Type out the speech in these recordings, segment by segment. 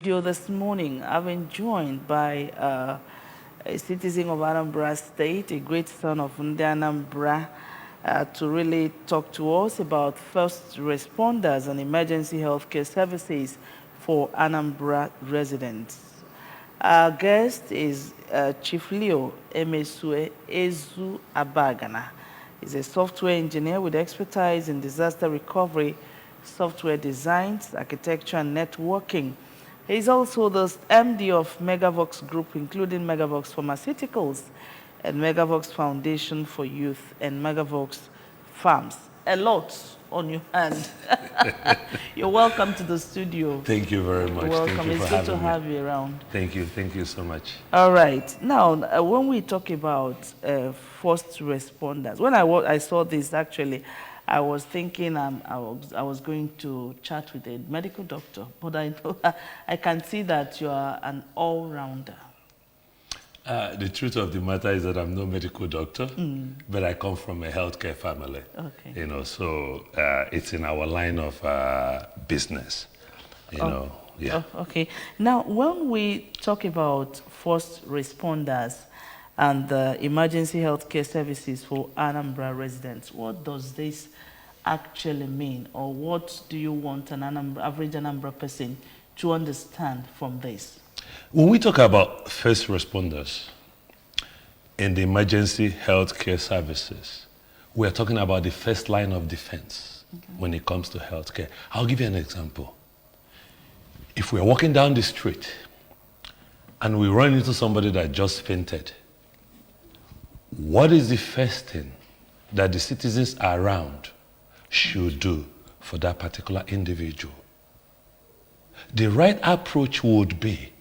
This morning, I've been joined by a citizen of Anambra State, a great son of Anambra, to really talk to us about first responders and emergency healthcare services for Anambra residents. Our guest is Chief Leo Emesue Ezu Abagana. He's a software engineer with expertise in disaster recovery, software designs, architecture, and networking. He's also the MD of Megavox Group, including Megavox Pharmaceuticals and Megavox Foundation for Youth and Megavox Farms. A lot on your hand. You're welcome to the studio. Thank you very much. You're welcome. Thank you It's for good to having me. have you around. Thank you so much. All right. Now, when we talk about first responders, when I saw this, actually, I was thinking I was going to chat with a medical doctor, but I know I can see that you are an all-rounder. The truth of the matter is that I'm no medical doctor, but I come from a healthcare family. Okay. So it's in our line of business. Yeah. Oh, okay. Now, when we talk about first responders and the emergency healthcare services for Anambra residents, what does this actually mean, or what do you want an average Anambra person to understand from this? When we talk about first responders in the emergency healthcare services, we are talking about the first line of defense when it comes to healthcare. I'll give you an example. If we're walking down the street and we run into somebody that just fainted, what is the first thing that the citizens around should do for that particular individual? The right approach would be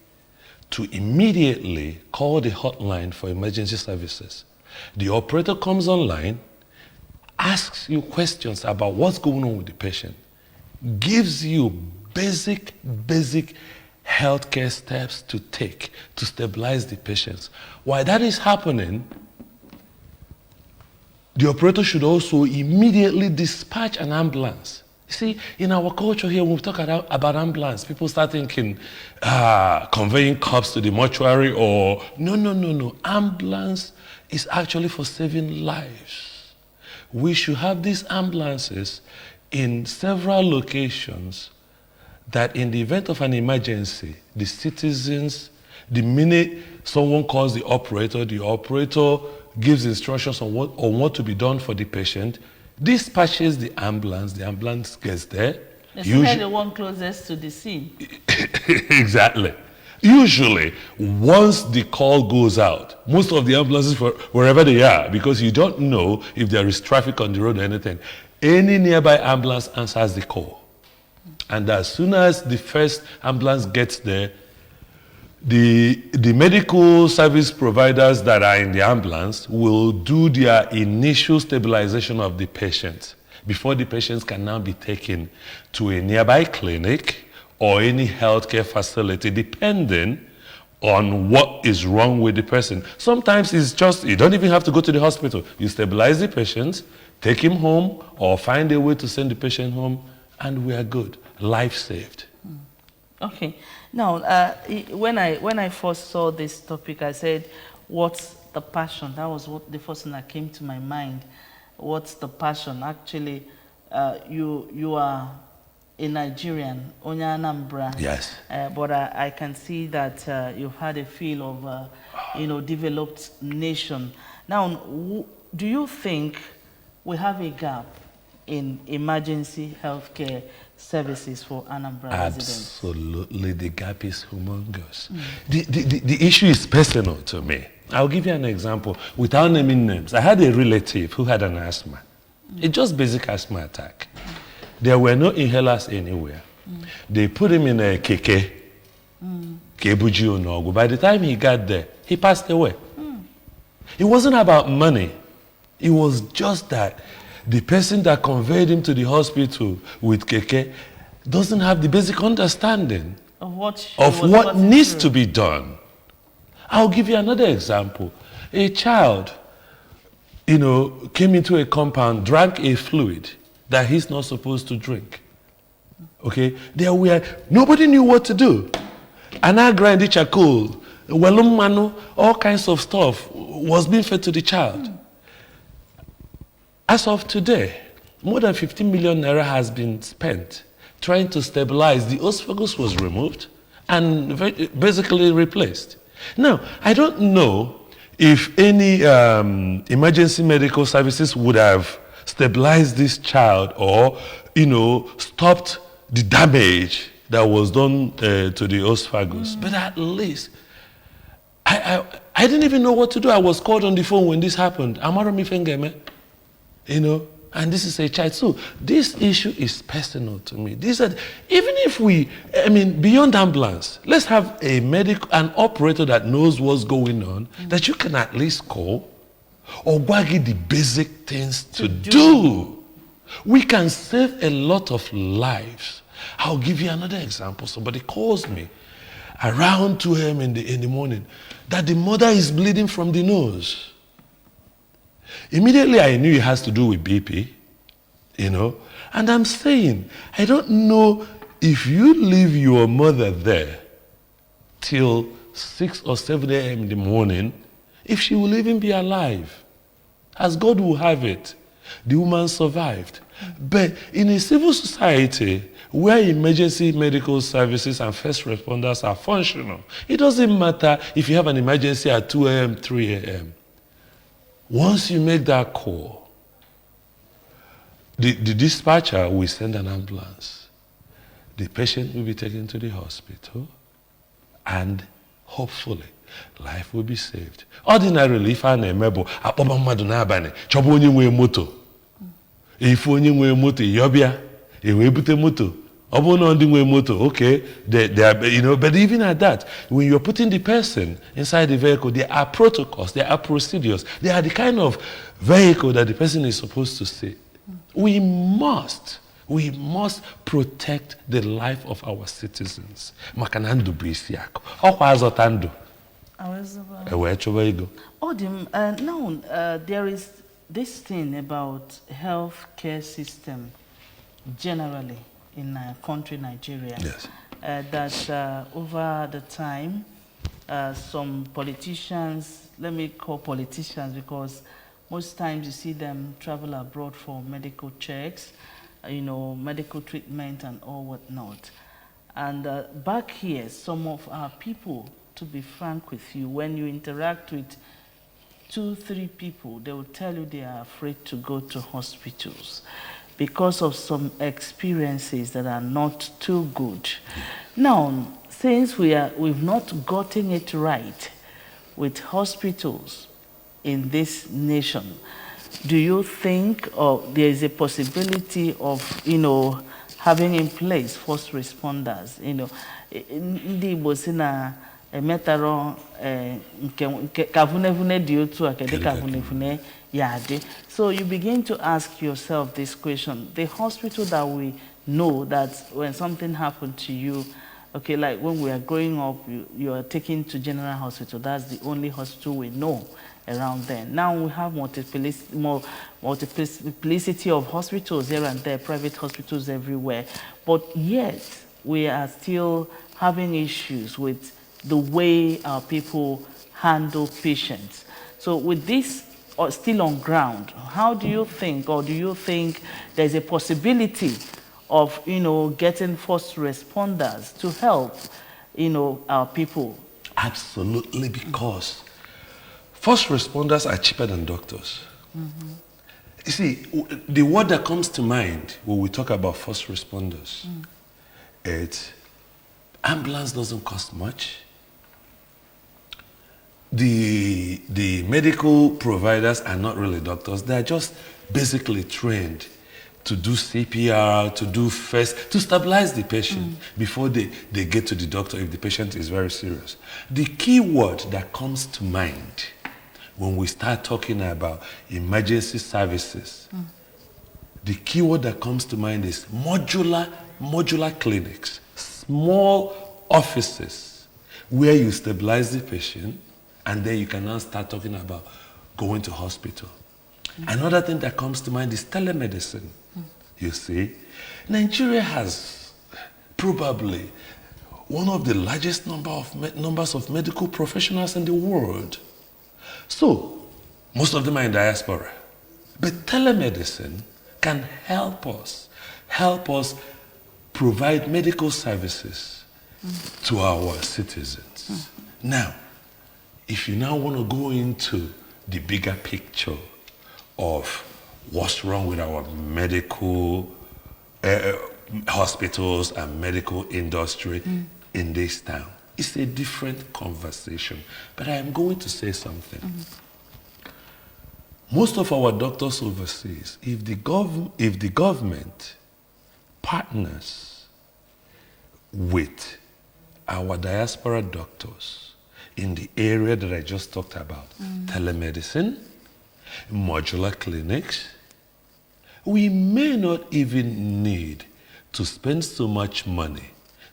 to immediately call the hotline for emergency services. The operator comes online, asks you questions about what's going on with the patient, gives you basic healthcare steps to take to stabilize the patients. While that is happening, the operator should also immediately dispatch an ambulance. You see, in our culture here, when we talk about ambulance, people start thinking conveying corpse to the mortuary or... No. Ambulance is actually for saving lives. We should have these ambulances in several locations that in the event of an emergency, the citizens, the minute someone calls the operator gives instructions on what to be done for the patient, dispatches the ambulance gets there. Usually the one closest to the scene. Exactly. Usually, once the call goes out, most of the ambulances, wherever they are, because you don't know if there is traffic on the road or anything, any nearby ambulance answers the call. And as soon as the first ambulance gets there, the medical service providers that are in the ambulance will do their initial stabilization of the patient before the patients can now be taken to a nearby clinic or any healthcare facility, depending on what is wrong with the person. Sometimes it's just, you don't even have to go to the hospital. You stabilize the patient, take him home, or find a way to send the patient home, and we are good. Life saved. Okay. Now, when I first saw this topic, I said, what's the passion? That was the first thing that came to my mind. What's the passion? Actually, you are a Nigerian, Onya Anambra. Yes. But I can see that you've had a feel of, developed nation. Now, do you think we have a gap in emergency healthcare services for Anambra residents? Absolutely, the gap is humongous. The issue is personal to me. I'll give you an example without naming names. I had a relative who had an asthma, a just basic asthma attack. There were no inhalers anywhere. They put him in a keke, Kebuji Onogu. By the time he got there, he passed away. It wasn't about money. It was just that the person that conveyed him to the hospital with keke doesn't have the basic understanding of what needs to be done. I'll give you another example. A child, came into a compound, drank a fluid that he's not supposed to drink. Okay? Nobody knew what to do. Anagra and the charcoal, manu, all kinds of stuff was being fed to the child. As of today, more than 15 million naira has been spent trying to stabilize. The esophagus was removed and basically replaced. Now, I don't know if any emergency medical services would have stabilized this child or, stopped the damage that was done to the esophagus. But at least, I didn't even know what to do. I was called on the phone when this happened. And this is a child. So this issue is personal to me. Even if beyond ambulance, let's have an operator that knows what's going on, that you can at least call or give the basic things to do. We can save a lot of lives. I'll give you another example. Somebody calls me around 2 a.m. in the morning that the mother is bleeding from the nose. Immediately I knew it has to do with BP, and I'm saying, I don't know if you leave your mother there till 6 or 7 a.m. in the morning, if she will even be alive. As God will have it, the woman survived. But in a civil society where emergency medical services and first responders are functional, it doesn't matter if you have an emergency at 2 a.m., 3 a.m. Once you make that call, the dispatcher will send an ambulance. The patient will be taken to the hospital, and hopefully, life will be saved. Ordinarily, if I'm a mebo, akpọba mmadụ n'abalị, chọba onye nwe moto. If onye nwe moto, yobia, ewe bute moto. Obo ndị nwe moto, okay, they are, but even at that, when you're putting the person inside the vehicle, there are protocols, there are procedures, they are the kind of vehicle that the person is supposed to see. We must protect the life of our citizens. Makana ndụ bụ isi akụ. Ọkwa azọta ndụ. Ewe chọba ego. Now, there is this thing about healthcare system generally in our country, Nigeria. Yes. That over the time, some politicians, let me call politicians because most times you see them travel abroad for medical checks, medical treatment and all whatnot. And back here, some of our people, to be frank with you, when you interact with 2, 3 people, they will tell you they are afraid to go to hospitals because of some experiences that are not too good. Now, since we've not gotten it right with hospitals in this nation, do you think there is a possibility of, having in place first responders? Ndị Igbo si na emetaro kavunevune di otu akede kavunevune yade. So you begin to ask yourself this question: the hospital that we know that when something happened to you, okay, like when we are growing up, you are taken to General Hospital. That's the only hospital we know around there. Now we have multiplicity of hospitals here and there, private hospitals everywhere. But yet, we are still having issues with the way our people handle patients. So with this still on ground, how do you think, or do you think there's a possibility of, getting first responders to help, our people? Absolutely, because first responders are cheaper than doctors. Mm-hmm. You see, the word that comes to mind when we talk about first responders, it's ambulance doesn't cost much. The medical providers are not really doctors. They are just basically trained to do CPR, to stabilize the patient before they get to the doctor if the patient is very serious. The key word that comes to mind when we start talking about emergency services, the key word that comes to mind is modular clinics, small offices where you stabilize the patient, and then you can now start talking about going to hospital. Another thing that comes to mind is telemedicine. You see, Nigeria has probably one of the largest numbers of medical professionals in the world. So, most of them are in diaspora. But telemedicine can help us provide medical services to our citizens. Now, if you now want to go into the bigger picture of what's wrong with our medical hospitals and medical industry in this town, it's a different conversation. But I am going to say something. Most of our doctors overseas, if the government partners with our diaspora doctors in the area that I just talked about, telemedicine, modular clinics, we may not even need to spend so much money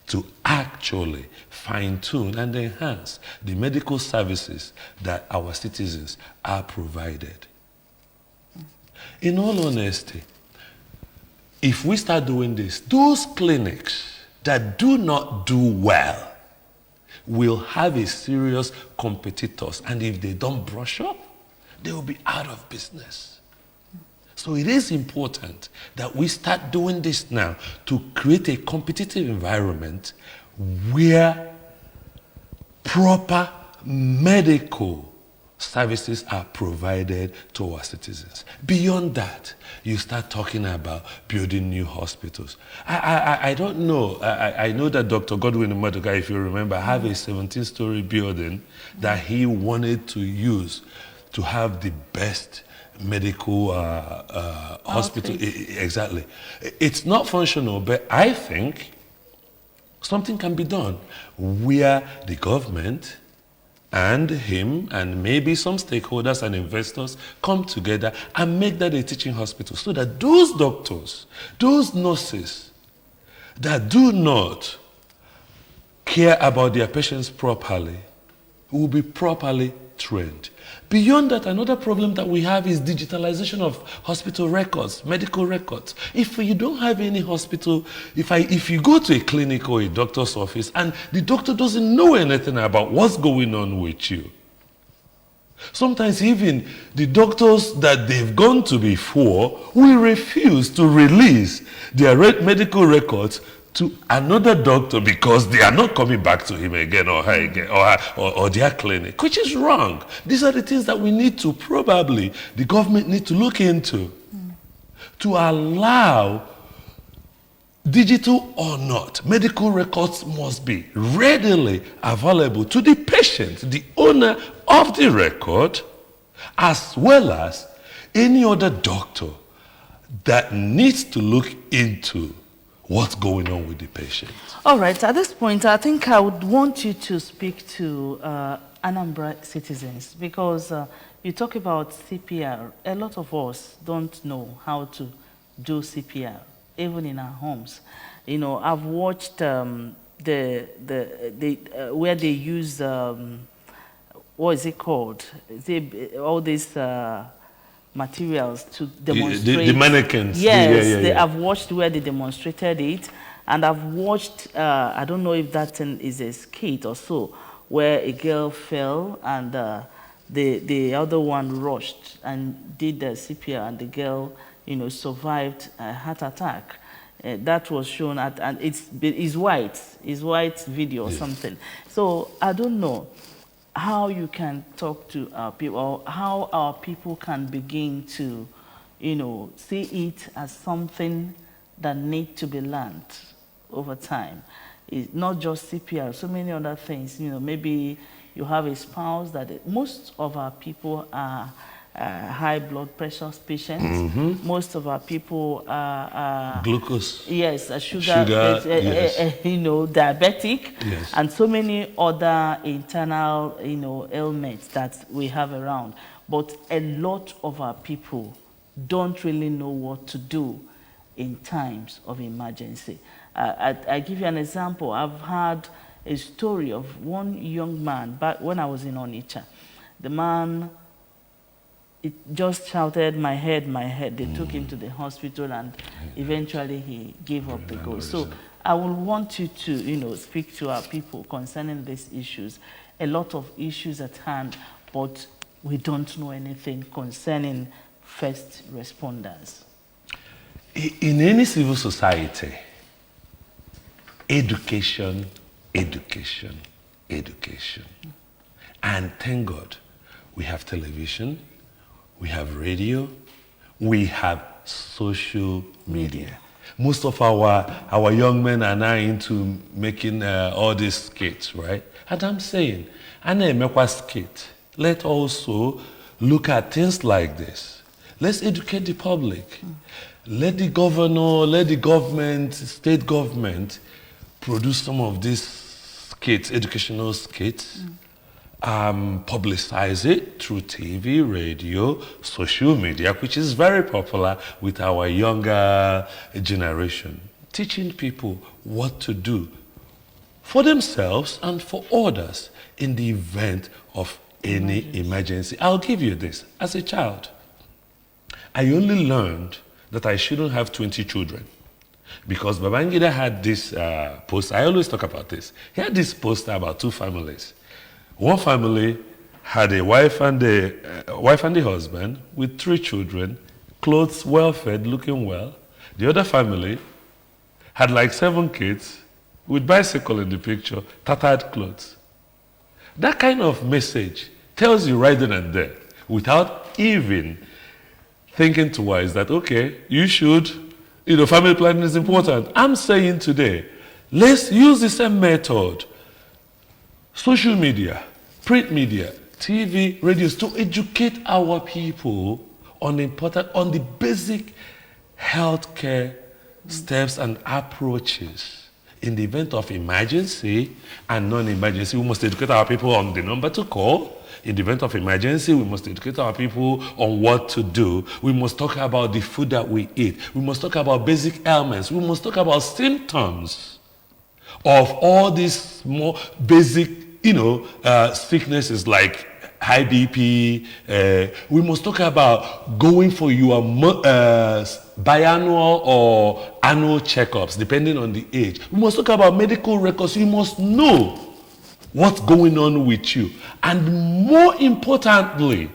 to actually fine-tune and enhance the medical services that our citizens are provided. In all honesty, if we start doing this, those clinics that do not do well will have a serious competitors, and if they don't brush up, they will be out of business. So it is important that we start doing this now to create a competitive environment where proper medical services are provided to our citizens. Beyond that, you start talking about building new hospitals. I don't know. I know that Dr. Godwin Maduka, if you remember, have a 17-story building that he wanted to use to have the best medical hospital. Exactly. It's not functional, but I think something can be done where the government and him and maybe some stakeholders and investors come together and make that a teaching hospital so that those doctors, those nurses that do not care about their patients properly will be properly trained. Beyond that, another problem that we have is digitalization of hospital records, medical records. If you don't have any hospital, if you go to a clinic or a doctor's office and the doctor doesn't know anything about what's going on with you, sometimes even the doctors that they've gone to before will refuse to release their medical records to another doctor because they are not coming back to him again or her again or their clinic, which is wrong. These are the things that we need to probably, the government need to look into to allow, digital or not, medical records must be readily available to the patient, the owner of the record, as well as any other doctor that needs to look into what's going on with the patient. All right, at this point, I think I would want you to speak to Anambra citizens because you talk about CPR. A lot of us don't know how to do CPR, even in our homes. You know, I've watched where they use, what is it called? All these materials to demonstrate. The mannequins. Yes, I've watched where they demonstrated it, and I've watched, I don't know if that is a skate or so, where a girl fell and the other one rushed and did the CPR, and the girl, you know, survived a heart attack. That was shown at, and it's white video or something. So I don't know how you can talk to our people, or how our people can begin to, you know, see it as something that need to be learned over time. It's not just CPR, so many other things. You know, maybe you have a spouse that most of our people are high blood pressure patients. Most of our people are glucose. Yes, sugar yes. You know, diabetic, yes. And so many other internal, you know, ailments that we have around. But a lot of our people don't really know what to do in times of emergency. I give you an example. I've heard a story of one young man back when I was in Onitsha. The man, it just shouted, my head, my head. They took him to the hospital and eventually he gave up the ghost. So I will want you to, speak to our people concerning these issues. A lot of issues at hand, but we don't know anything concerning first responders. In any civil society, education, education, education. And thank God, we have television, we have radio, we have social media. Most of our young men are now into making all these skits, right? And I'm saying, Anambra skit, let's also look at things like this. Let's educate the public. Let the governor, let the government, state government, produce some of these skits, educational skits, publicize it through TV, radio, social media, which is very popular with our younger generation, teaching people what to do for themselves and for others in the event of any emergency. I'll give you this. As a child, I only learned that I shouldn't have 20 children. Because Babangida had this poster, I always talk about this. He had this poster about two families. One family had a wife and the husband with 3 children, clothes well fed, looking well. The other family had like 7 kids with bicycle in the picture, tattered clothes. That kind of message tells you right then and there, without even thinking twice, that okay, you should, family planning is important. I'm saying today, let's use the same method. Social media, print media, TV, radios, to educate our people on the basic healthcare steps and approaches. In the event of emergency and non-emergency, we must educate our people on the number to call. In the event of emergency, we must educate our people on what to do. We must talk about the food that we eat. We must talk about basic ailments. We must talk about symptoms of all these more basic, sicknesses like high BP. We must talk about going for your biannual or annual checkups, depending on the age. We must talk about medical records. You must know what's going on with you. And more importantly,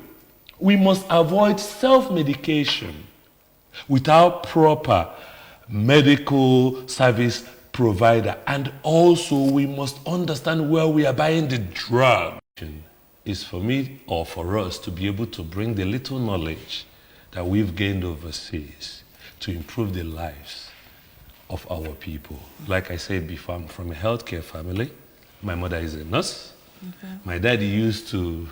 we must avoid self-medication without proper medical service provider. And also, we must understand where we are buying the drug. Is for me or for us to be able to bring the little knowledge that we've gained overseas to improve the lives of our people. Like I said before, I'm from a healthcare family. My mother is a nurse. Okay. My daddy used to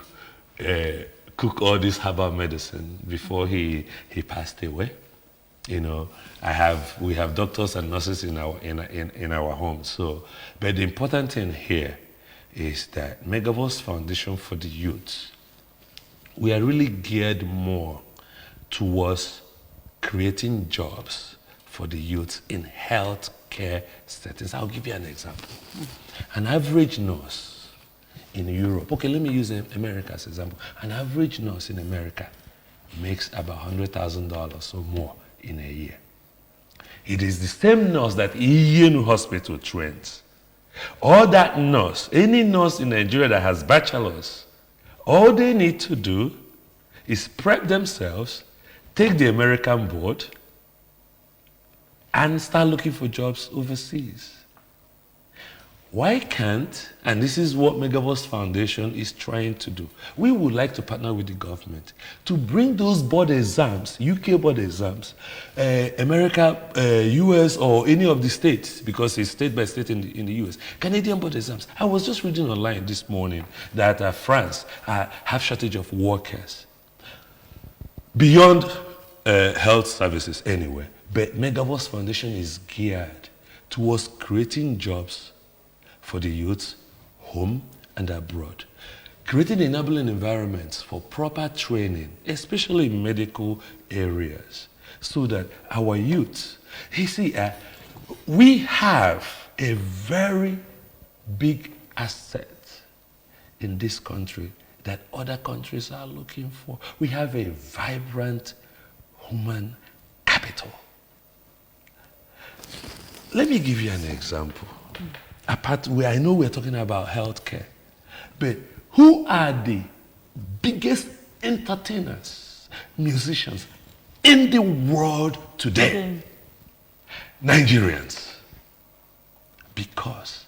cook all this herbal medicine before he passed away. We have doctors and nurses in our home. So, but the important thing here is that Megavoice Foundation for the Youth, we are really geared more towards creating jobs for the youth in healthcare settings. I'll give you an example. An average nurse in Europe, okay, let me use America as an example. An average nurse in America makes about $100,000 or more in a year. It is the same nurse that Ian Hospital trains. All that nurse, any nurse in Nigeria that has bachelors, all they need to do is prep themselves, take the American board, and start looking for jobs overseas. Why can't, and this is what Megavoice Foundation is trying to do, we would like to partner with the government to bring those board exams, UK board exams, America, US, or any of the states, because it's state by state in the US, Canadian board exams. I was just reading online this morning that France have shortage of workers beyond health services anyway. But Megavoice Foundation is geared towards creating jobs for the youth, home and abroad. Creating enabling environments for proper training, especially in medical areas, so that our youth, we have a very big asset in this country that other countries are looking for. We have a vibrant human capital. Let me give you an example. I know we're talking about healthcare, but who are the biggest entertainers, musicians in the world today? Nigerians. Because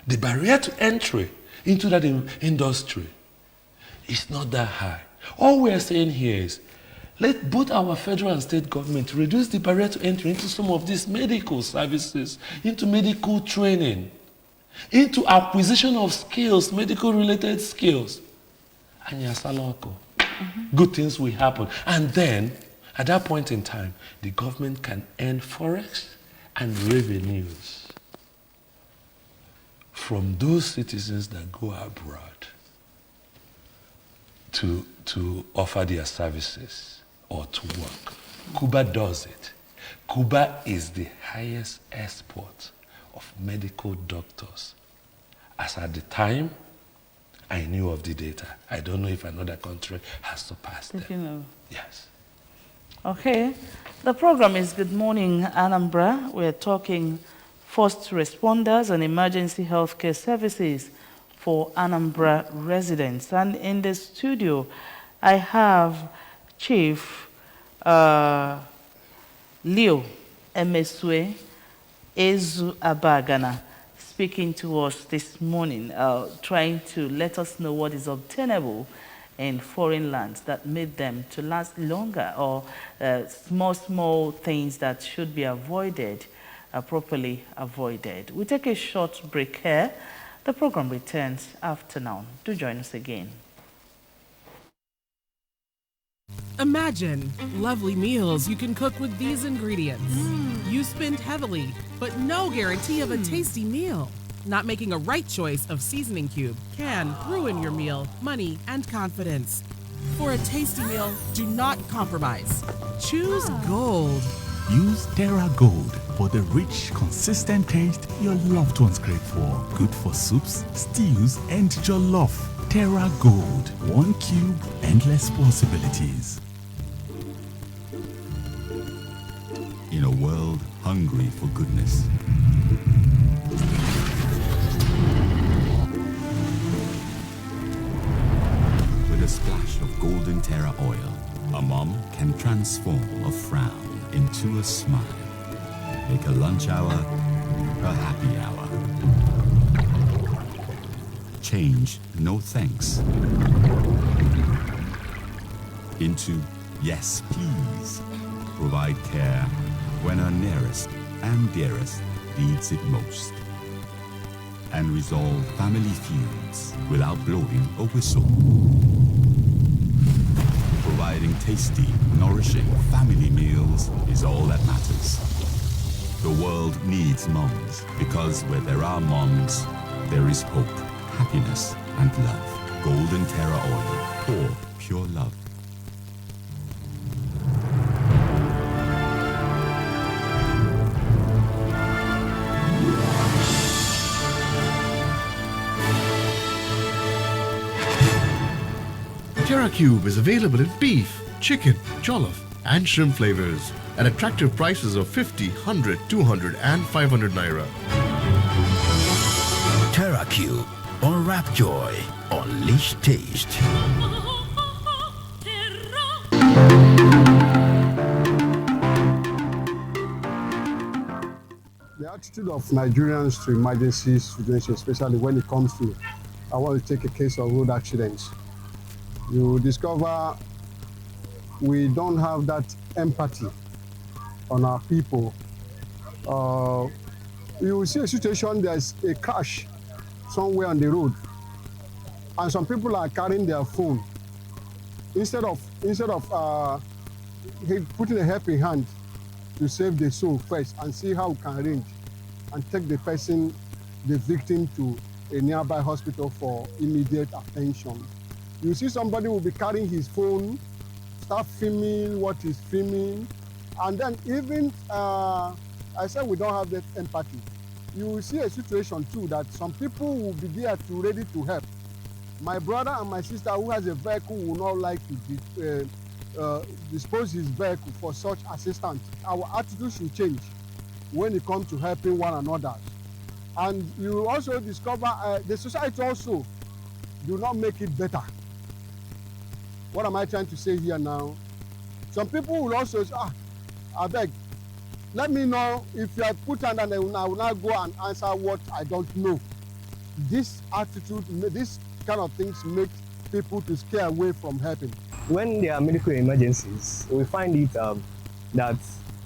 the barrier to entry into that industry is not that high. All we are saying here is, let both our federal and state government reduce the barrier to entry into some of these medical services, into medical training, into acquisition of skills, medical related skills. And good things will happen. And then, at that point in time, the government can earn forex and revenues from those citizens that go abroad to offer their services or to work. Cuba does it. Cuba is the highest export of medical doctors. As at the time I knew of the data, I don't know if another country has surpassed them. You know. Yes. Okay. The program is Good Morning Anambra. We're talking first responders and emergency healthcare services for Anambra residents. And in the studio, I have Chief Leo Emesue Ezu Abagana speaking to us this morning, trying to let us know what is obtainable in foreign lands that made them to last longer, or small things that should be avoided, properly avoided. We take a short break here. The program returns after now. Do join us again. Imagine lovely meals you can cook with these ingredients. You spend heavily, but no guarantee of a tasty meal. Not making a right choice of seasoning cube can ruin your meal, money, and confidence. For a tasty meal, do not compromise. Choose Gold. Use Terra Gold for the rich, consistent taste your loved ones crave for. Good for soups, stews, and jollof. Terra Gold. One cube, endless possibilities. In a world hungry for goodness, with a splash of golden Terra oil, a mom can transform a frown into a smile. Make a lunch hour a happy hour. Change no thanks into yes please. Provide care when our nearest and dearest needs it most. And resolve family feuds without blowing a whistle. Providing tasty, nourishing family meals is all that matters. The world needs moms, because where there are moms, there is hope, happiness, and love. Golden Terra Oil, pour pure love. Terra Cube is available in beef, chicken, jollof, and shrimp flavors at attractive prices of 50, 100, 200, and 500 naira. Terra Cube. Unwrap joy. Unleash taste. The attitude of Nigerians to emergency situations, especially when it comes to, I want to take a case of road accidents. You discover we don't have that empathy on our people. You will see a situation, there's a crash somewhere on the road, and some people are carrying their phone. Instead of putting a helping hand to save the soul first and see how we can arrange and take the person, the victim, to a nearby hospital for immediate attention. You see somebody will be carrying his phone, start filming what he's filming, and then even, I said we don't have that empathy. You will see a situation too that some people will be there to ready to help. My brother and my sister who has a vehicle will not like to dispose his vehicle for such assistance. Our attitude should change. when it comes to helping one another. And you also discover the society also do not make it better. What am I trying to say here now? Some people will also say, I beg, let me know if you have put on, and I will not go and answer what I don't know. This attitude, this kind of things make people to stay away from helping. When there are medical emergencies, we find it that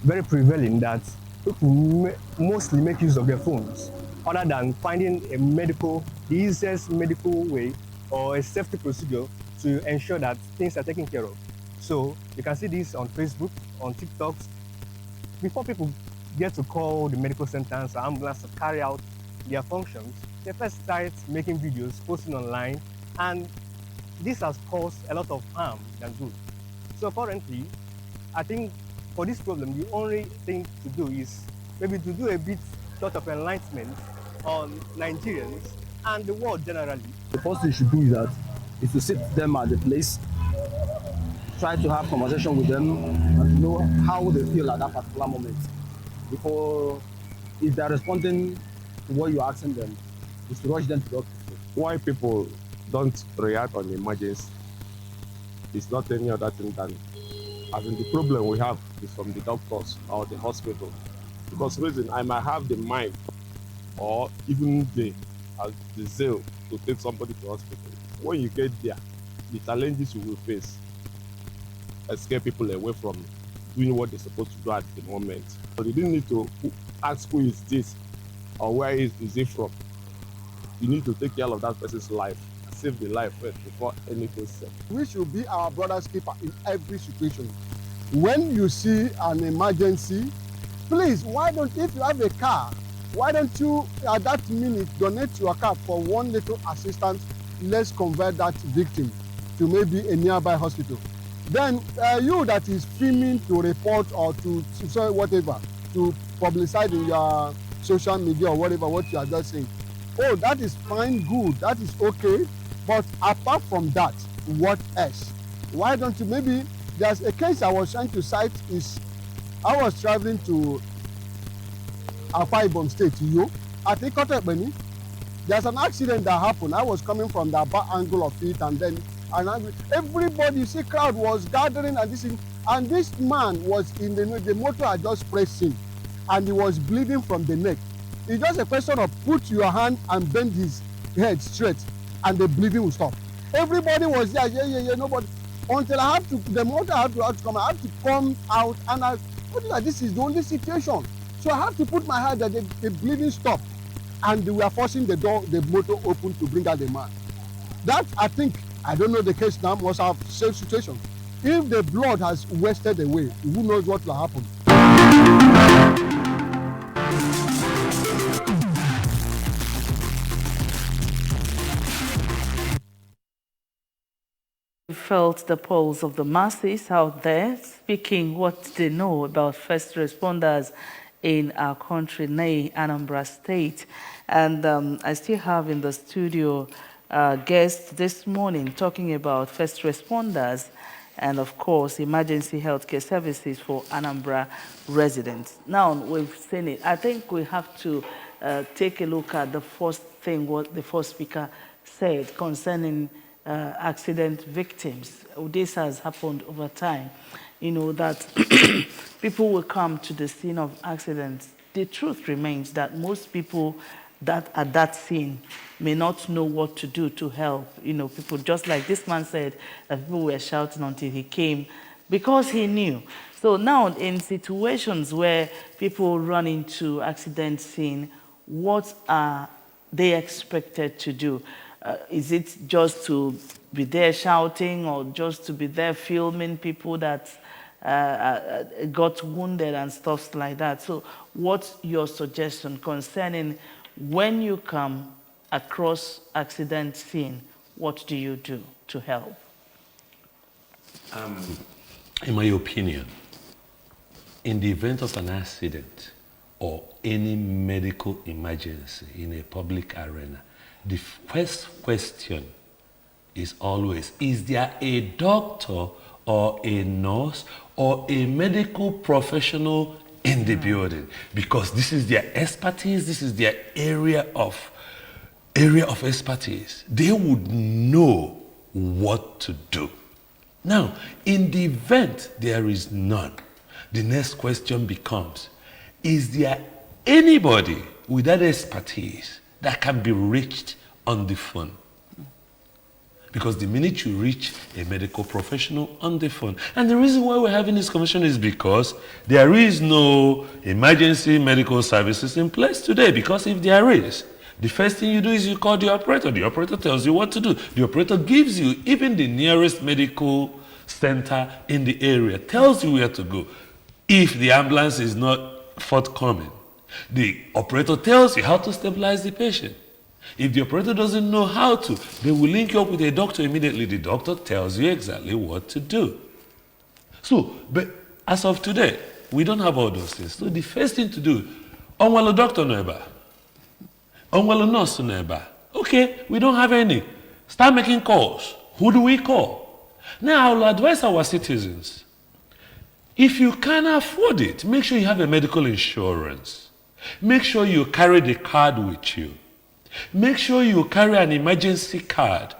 very prevalent that people mostly make use of their phones, other than finding the easiest medical way or a safety procedure to ensure that things are taken care of. So you can see this on Facebook, on TikTok. Before people get to call the medical centers or ambulance to carry out their functions, they first start making videos, posting online, and this has caused a lot of harm than good. So currently, I think for this problem, the only thing to do is maybe to do a bit sort of enlightenment on Nigerians and the world generally. The first thing you should do is to sit them at the place, try to have conversation with them and to know how they feel at that particular moment. Before, if they're responding to what you're asking them, is to rush them to the hospital. Why people don't react on emergency is not any other thing than, as in the problem we have is from the doctors or the hospital. Because reason, I might have the mind or even the zeal to take somebody to hospital. When you get there, the challenges you will face scare people away from doing what they're supposed to do at the moment. But you didn't need to ask who is this or where is it from. You need to take care of that person's life, save the life first before anything said. We should be our brother's keeper in every situation. When you see an emergency, please, if you have a car, why don't you at that minute donate your car for one little assistance? Let's convert that victim to maybe a nearby hospital. Then you that is filming to report or to say whatever, to publicize in your social media or whatever what you are just saying. Oh, that is fine, good, that is okay. But apart from that, what else? Why don't you, maybe there's a case I was trying to cite is, I was traveling to Akwa Ibom State, at Ikotebeni. There's an accident that happened. I was coming from the back angle of it, and then everybody, you see, crowd was gathering, and this man was in the motor had just pressed him, and he was bleeding from the neck. It's just a question of put your hand and bend his head straight, and the bleeding will stop. Everybody was there, nobody. Until the motor had to come, I have to come out, and this is the only situation. So I have to put my hand that the bleeding stopped, and we are forcing the motor open to bring out the man. That, I think, I don't know the case now, must have same situation. If the blood has wasted away, who knows what will happen? Felt the pulse of the masses out there, speaking what they know about first responders in our country, nay, Anambra State. And I still have in the studio guests this morning talking about first responders and, of course, emergency healthcare services for Anambra residents. Now, we've seen it. I think we have to take a look at the first thing, what the first speaker said concerning accident victims. This has happened over time. You know, that people will come to the scene of accidents. The truth remains that most people that at that scene may not know what to do to help. You know, people, just like this man said, that people were shouting until he came because he knew. So now in situations where people run into accident scene, what are they expected to do? Is it just to be there shouting, or just to be there filming people that got wounded and stuff like that? So what's your suggestion concerning when you come across accident scene, what do you do to help? In my opinion, in the event of an accident or any medical emergency in a public arena, the first question is always, is there a doctor or a nurse or a medical professional in the building, because this is their expertise, this is their area of expertise. They would know what to do. Now, in the event there is none, the next question becomes, is there anybody with that expertise that can be reached on the phone? Because the minute you reach a medical professional on the phone, and the reason why we're having this conversation is because there is no emergency medical services in place today. Because if there is, the first thing you do is you call the operator. The operator tells you what to do. The operator gives you even the nearest medical center in the area, tells you where to go. If the ambulance is not forthcoming, the operator tells you how to stabilize the patient. If the operator doesn't know how to, they will link you up with a doctor immediately. The doctor tells you exactly what to do. So, but as of today, we don't have all those things. So the first thing to do, onwalo doctor no eba, onwalo nurse no eba. Okay, we don't have any. Start making calls. Who do we call? Now, I will advise our citizens, if you can afford it, make sure you have a medical insurance. Make sure you carry the card with you. Make sure you carry an emergency card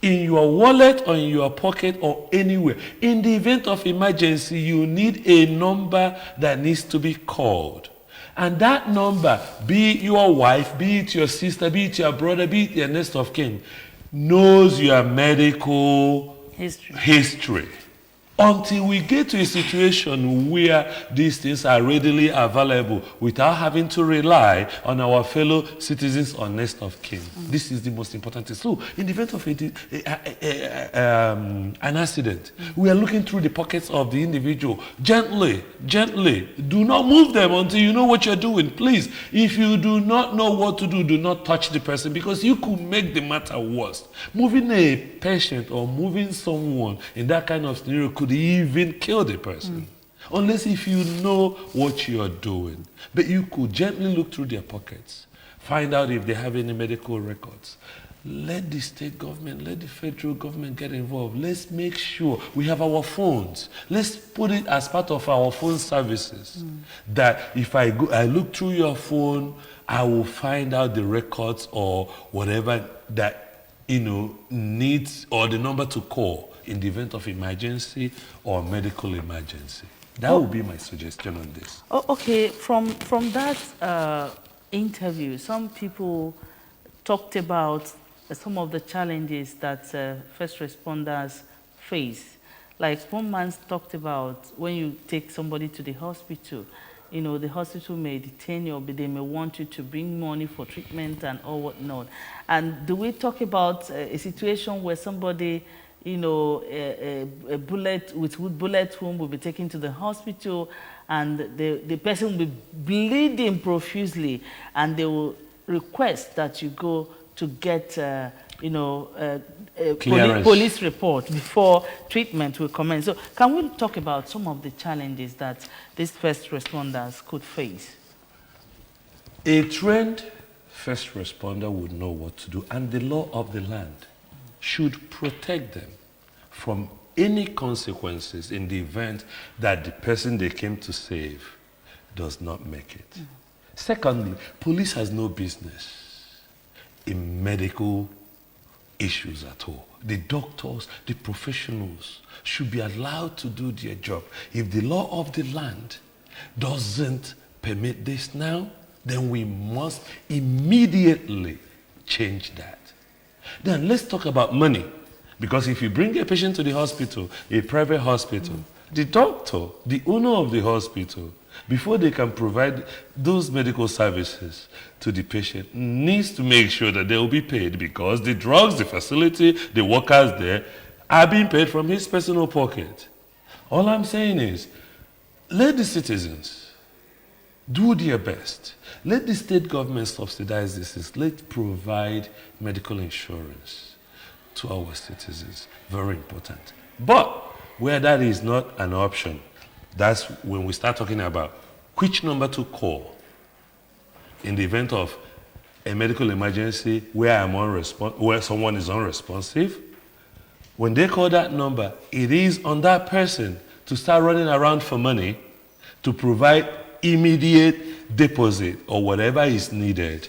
in your wallet or in your pocket or anywhere. In the event of emergency, you need a number that needs to be called. And that number, be it your wife, be it your sister, be it your brother, be it your next of kin, knows your medical history. Until we get to a situation where these things are readily available without having to rely on our fellow citizens or next of kin. This is the most important thing. So, in the event of an accident, we are looking through the pockets of the individual. Gently, gently. Do not move them until you know what you're doing. Please, if you do not know what to do, do not touch the person, because you could make the matter worse. Moving a patient or moving someone in that kind of scenario could even kill the person. Unless if you know what you are doing. But you could gently look through their pockets, find out if they have any medical records. Let the state government, let the federal government get involved. Let's make sure we have our phones. Let's put it as part of our phone services. That if I look through your phone, I will find out the records or whatever that needs, or the number to call in the event of emergency or medical emergency. That would be my suggestion on this. Oh, okay, from that interview, some people talked about some of the challenges that first responders face. Like one man talked about when you take somebody to the hospital, the hospital may detain you, but they may want you to bring money for treatment and all whatnot. And do we talk about a situation where somebody, a bullet wound will be taken to the hospital, and the person will be bleeding profusely, and they will request that you go to get police report before treatment will commence. So can we talk about some of the challenges that these first responders could face? A trained first responder would know what to do, and the law of the land should protect them from any consequences in the event that the person they came to save does not make it. Secondly, police has no business in medical issues at all. The doctors, the professionals should be allowed to do their job. If the law of the land doesn't permit this now, then we must immediately change that. Then let's talk about money. Because if you bring a patient to the hospital, a private hospital, the doctor, the owner of the hospital, before they can provide those medical services to the patient, needs to make sure that they will be paid, because the drugs, the facility, the workers there are being paid from his personal pocket. All I'm saying is, let the citizens do their best. Let the state government subsidize this. Let's provide medical insurance to our citizens. Very important. But where that is not an option, that's when we start talking about which number to call in the event of a medical emergency where where someone is unresponsive. When they call that number, it is on that person to start running around for money to provide immediate deposit or whatever is needed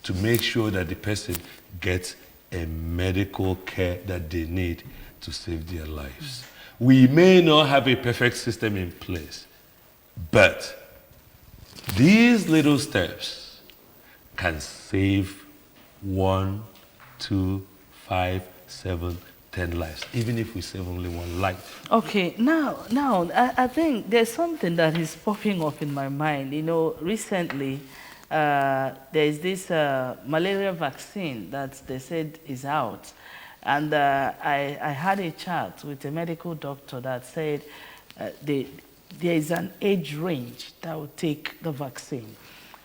to make sure that the person gets a medical care that they need to save their lives. We may not have a perfect system in place, but these little steps can save 1, 2, 5, 7, 10 lives, even if we save only one life. Okay, now, I think there's something that is popping up in my mind. You know, recently, there is this malaria vaccine that they said is out. And I had a chat with a medical doctor that said there is an age range that will take the vaccine.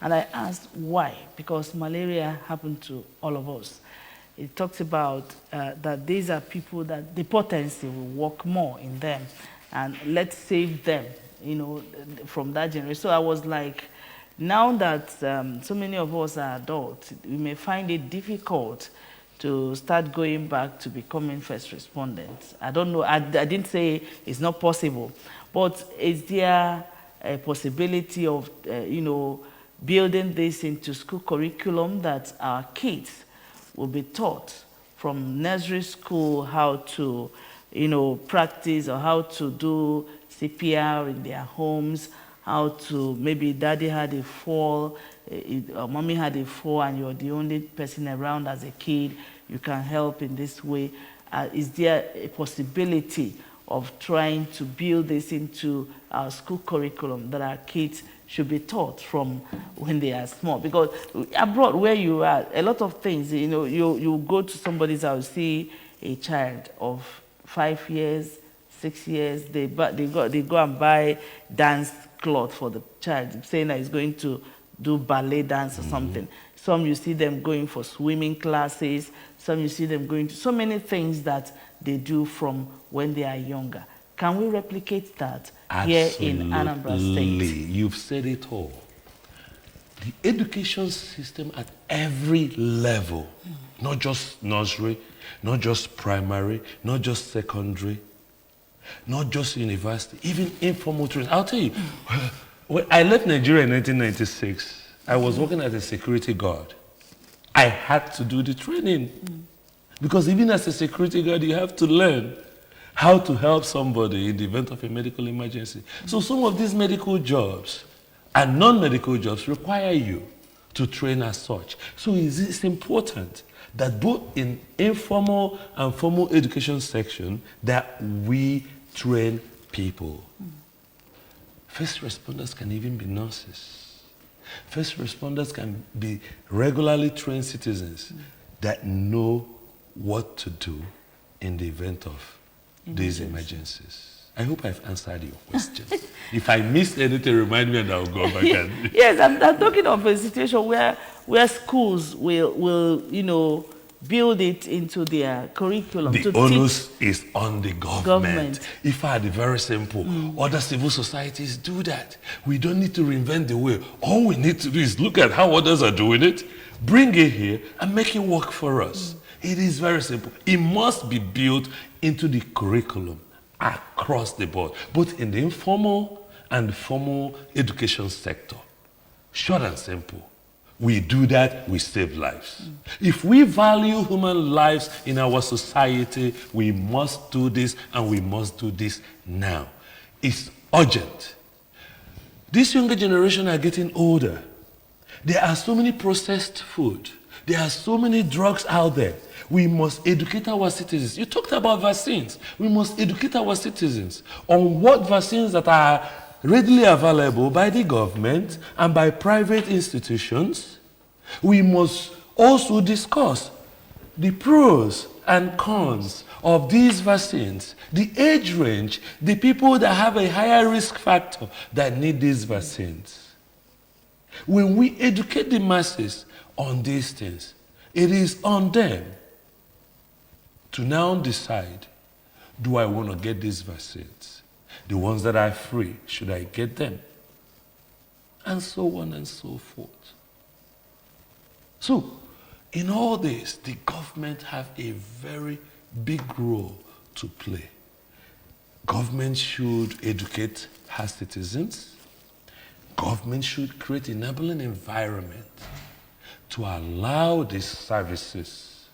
And I asked why, because malaria happened to all of us. It talks about that these are people that the potency will work more in them, and let's save them, you know, from that generation. So I was like, now that so many of us are adults, we may find it difficult to start going back to becoming first responders. I don't know, I didn't say it's not possible, but is there a possibility of, you know, building this into school curriculum that our kids will be taught from nursery school how to, you know, practice or how to do CPR in their homes, how to, maybe daddy had a fall, or mommy had a fall, and you're the only person around as a kid, you can help in this way. Is there a possibility of trying to build this into our school curriculum that our kids should be taught from when they are small? Because abroad where you are, a lot of things, you know, you go to somebody's house, see a child of 5 years, 6 years, they go and buy dance cloth for the child, saying that he's going to do ballet dance or something. Some you see them going for swimming classes, some you see them going to so many things that they do from when they are younger. Can we replicate that here in Anambra State? You've said it all. The education system at every level, not just nursery, not just primary, not just secondary, not just university, even informal training. I'll tell you, when I left Nigeria in 1996, I was working as a security guard. I had to do the training. Because even as a security guard, you have to learn how to help somebody in the event of a medical emergency. So some of these medical jobs and non-medical jobs require you to train as such. So it's important that both in informal and formal education section that we train people. First responders can even be nurses. First responders can be regularly trained citizens that know what to do in the event of these emergencies. I hope I've answered your question. If I missed anything, remind me and I'll go back. Yes, I'm talking of a situation where schools will, you know, build it into their curriculum. The onus is on the government. If I had it very simple, other civil societies do that. We don't need to reinvent the wheel. All we need to do is look at how others are doing it, bring it here, and make it work for us. It is very simple. It must be built into the curriculum across the board, both in the informal and formal education sector. Short and simple. We do that, we save lives. If we value human lives in our society, we must do this, and we must do this now. It's urgent. This younger generation are getting older. There are so many processed food. There are so many drugs out there. We must educate our citizens. You talked about vaccines. We must educate our citizens on what vaccines that are readily available by the government and by private institutions. We must also discuss the pros and cons of these vaccines, the age range, the people that have a higher risk factor that need these vaccines. When we educate the masses on these things, it is on them to now decide, do I want to get these vaccines? The ones that are free, should I get them? And so on and so forth. So, in all this, the government have a very big role to play. Government should educate her citizens. government should create enabling environment to allow these services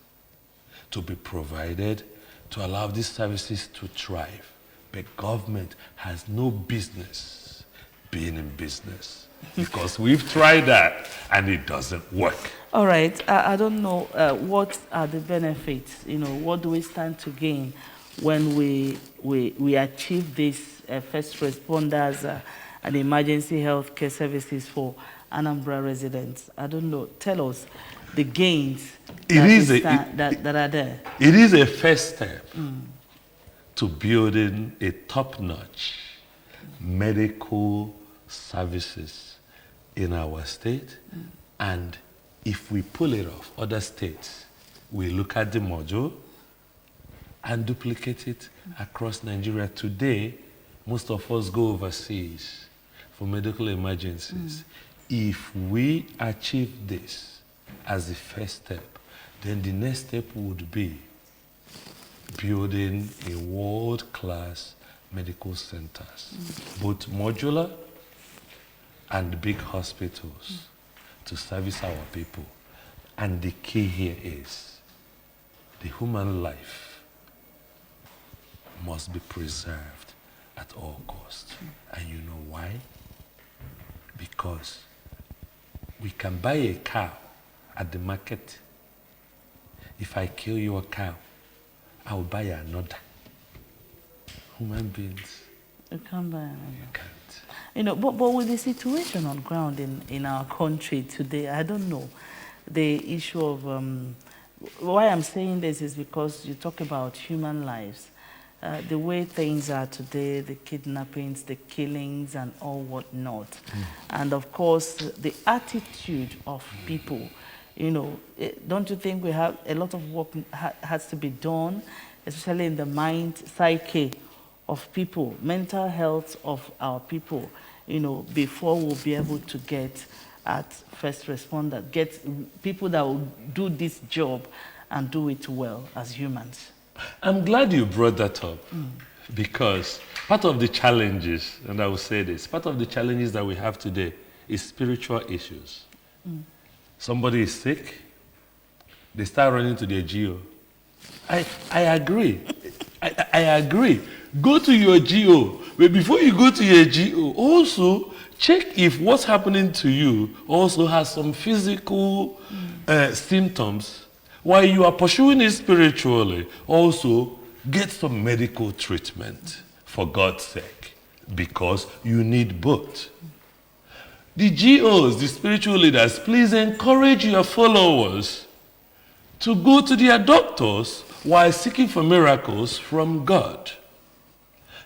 to be provided, to allow these services to thrive. But government has no business being in business because we've tried that and it doesn't work. All right. I don't know what are the benefits. What do we stand to gain when we achieve these first responders and emergency health care services for Anambra residents? I don't know. Tell us the gains that are there. It is a first step to building a top-notch medical services in our state. And if we pull it off, other states, we look at the model and duplicate it across Nigeria. Today, most of us go overseas for medical emergencies. If we achieve this as the first step, then the next step would be building a world-class medical centers, both modular and big hospitals to service our people. And the key here is the human life must be preserved at all costs. And you know why? Because we can buy a cow at the market. If I kill your cow, I'll buy another. Human beings, You can't buy another. you can't. But with the situation on ground in our country today, I don't know. The issue of why I'm saying this is because you talk about human lives. The way things are today, the kidnappings, the killings, and all whatnot. And of course, the attitude of people. Don't you think we have a lot of work has to be done, especially in the mind, psyche of people, mental health of our people, before we'll be able to get at first responder, get people that will do this job and do it well as humans. I'm glad you brought that up because part of the challenges, and I will say this, part of the challenges that we have today is spiritual issues. Somebody is sick, they start running to their GO. I agree. I agree. Go to your GO. But before you go to your GO, also check if what's happening to you also has some physical symptoms. While you are pursuing it spiritually, also get some medical treatment for God's sake, because you need both. The GOs, the spiritual leaders, please encourage your followers to go to their doctors while seeking for miracles from God.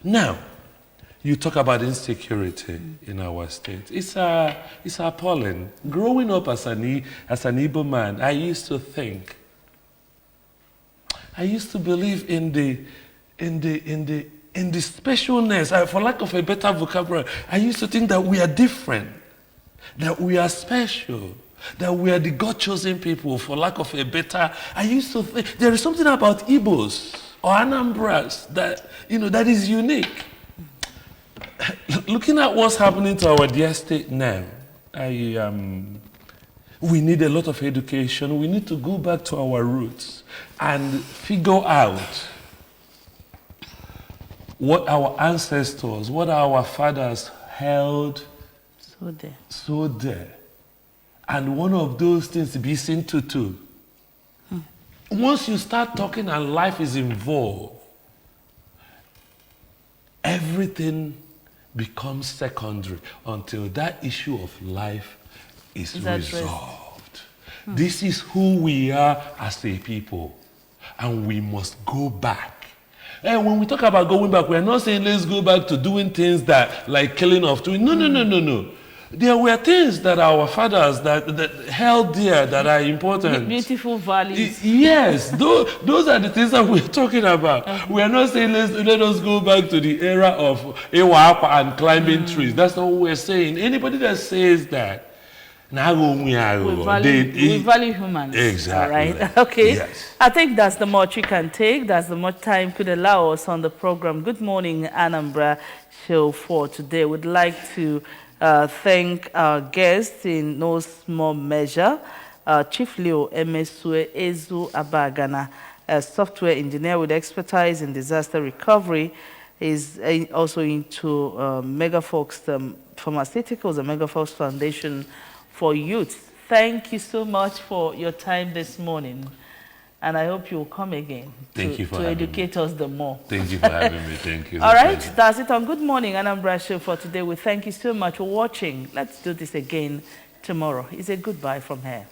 Now, you talk about insecurity in our state. It's appalling. Growing up as an Igbo man, I used to believe in the specialness. For lack of a better vocabulary, I used to think that we are different, that we are special, that we are the God-chosen people, for lack of a better. I used to think there is something about Igbos or Anambras that is unique. Looking at what's happening to our dear state now, we need a lot of education. We need to go back to our roots and figure out what our ancestors, what our fathers held so dear. And one of those things be seen to. Once you start talking and life is involved, everything becomes secondary until that issue of life is resolved. This is who we are as a people, and we must go back. And when we talk about going back, we are not saying let's go back to doing things that like killing of twins. No. There were things that our fathers that held dear that are important. Beautiful values. Yes, those are the things that we're talking about. We are not saying let us go back to the era of Ewapa and climbing trees. That's not what we're saying. Anybody that says that, we value humans. Exactly. All right. Okay. Yes. I think that's the much we can take. That's the much time could allow us on the program. Good morning, Anambra show for today. We'd like to thank our guests in no small measure, Chief Leo Emesue Ezu Abagana, a software engineer with expertise in disaster recovery, is also into Megafox Pharmaceuticals, the Megafox Foundation for Youth. Thank you so much for your time this morning. And I hope you'll come again to educate us the more. Thank you for having me. Thank you. All right, that's it on Good Morning Anambra Show for today. We thank you so much for watching. Let's do this again tomorrow. It's a goodbye from here.